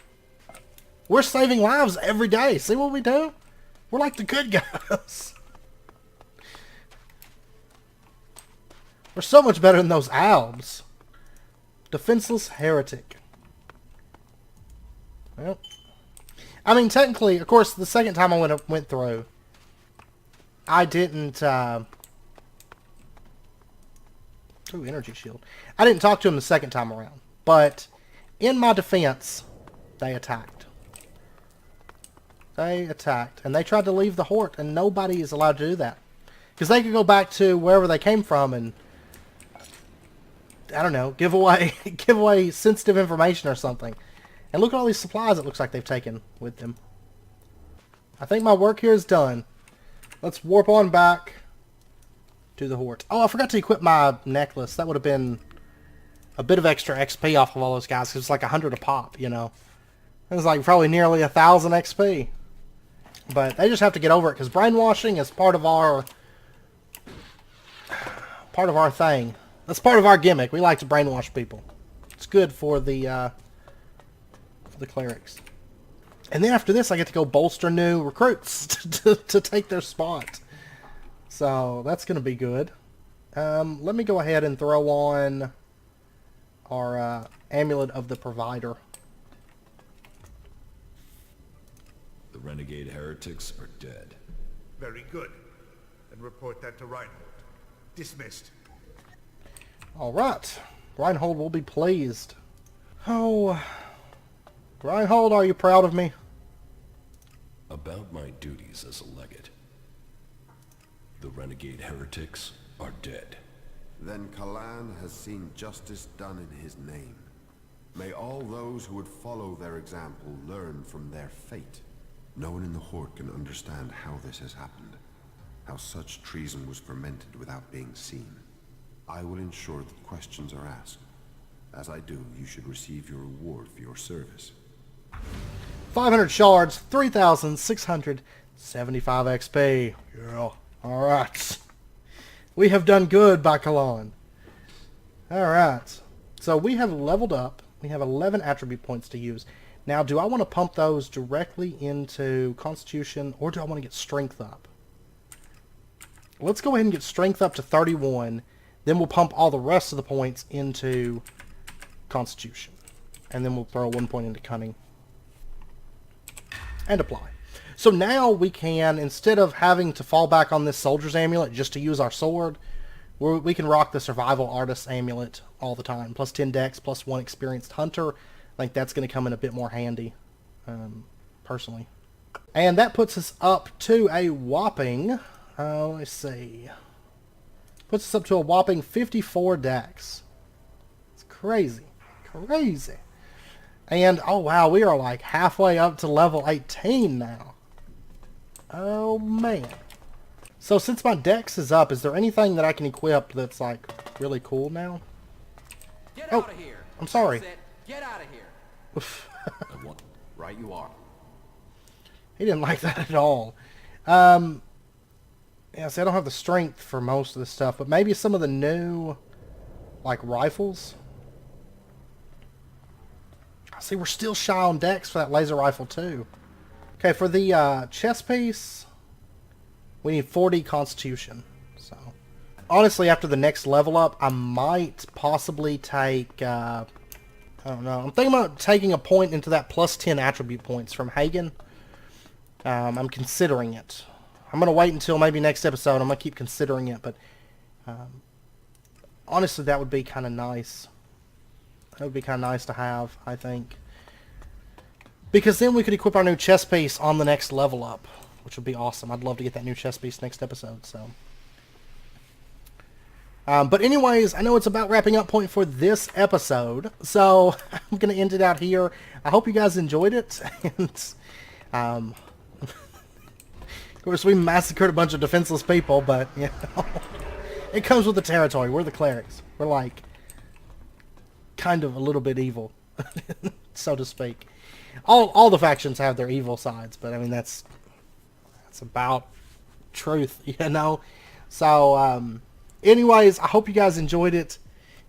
We're saving lives every day. See what we do? We're like the good guys. We're so much better than those albs. Defenseless heretic. Well, I mean, technically, of course, the second time I went through, I didn't, ooh, energy shield. I didn't talk to him the second time around, but in my defense, they attacked. They attacked, and they tried to leave the Hort, and nobody is allowed to do that. Because they could go back to wherever they came from and, I don't know, give away sensitive information or something. And look at all these supplies it looks like they've taken with them. I think my work here is done. Let's warp on back to the Hort. Oh, I forgot to equip my necklace. That would have been a bit of extra XP off of all those guys, because it's like 100 a pop, you know. It was like probably nearly 1,000 XP. But they just have to get over it, because brainwashing is part of our thing. That's part of our gimmick. We like to brainwash people. It's good for the clerics. And then after this, I get to go bolster new recruits to take their spot. So that's going to be good. Let me go ahead and throw on our Amulet of the Provider. The renegade heretics are dead. Very good. And report that to Reinhold. Dismissed. Alright. Reinhold will be pleased. Oh, Reinhold, are you proud of me? About my duties as a legate. The renegade heretics are dead. Then Kalan has seen justice done in his name. May all those who would follow their example learn from their fate. No one in the Horde can understand how this has happened. How such treason was fermented without being seen. I will ensure that questions are asked. As I do, you should receive your reward for your service. 500 shards, 3,675 XP. Yeah. Alright. We have done good by Kalan. Alright. So we have leveled up. We have 11 attribute points to use. Now, do I want to pump those directly into Constitution, or do I want to get Strength up? Let's go ahead and get Strength up to 31. Then we'll pump all the rest of the points into Constitution. And then we'll throw 1 point into Cunning. And apply. So now we can, instead of having to fall back on this Soldier's Amulet just to use our sword, we can rock the Survival Artist's Amulet all the time. Plus 10 Dex, plus 1 Experienced Hunter. I think that's going to come in a bit more handy, personally. And that puts us up to a whopping, let's see, puts us up to a whopping 54 Dex. It's crazy, crazy. And, oh wow, we are like halfway up to level 18 now. Oh man. So since my Dex is up, is there anything that I can equip that's like really cool now? Get out of here. I'm sorry. Get out of here. Right you are. He didn't like that at all. Yeah, see, I don't have the strength for most of this stuff, but maybe some of the new, like, rifles. See, we're still shy on Dex for that laser rifle, too. Okay, for the chest piece, we need 40 Constitution. So, honestly, after the next level up, I might possibly take... I don't know. I'm thinking about taking a point into that plus 10 attribute points from Hagen. I'm considering it. I'm going to wait until maybe next episode. I'm going to keep considering it, but honestly, that would be kind of nice. That would be kind of nice to have, I think. Because then we could equip our new chest piece on the next level up, which would be awesome. I'd love to get that new chest piece next episode, so... but anyways, I know it's about wrapping up point for this episode, so I'm going to end it out here. I hope you guys enjoyed it, and of course we massacred a bunch of defenseless people, but, you know, it comes with the territory. We're the clerics. We're like, kind of a little bit evil, so to speak. All the factions have their evil sides, but I mean, that's about truth, you know? So, anyways, I hope you guys enjoyed it.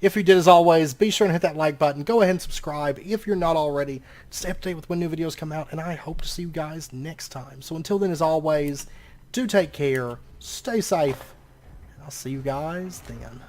If you did, as always, be sure to hit that like button. Go ahead and subscribe if you're not already. Stay up to date with when new videos come out, and I hope to see you guys next time. So until then, as always, do take care, stay safe, and I'll see you guys then.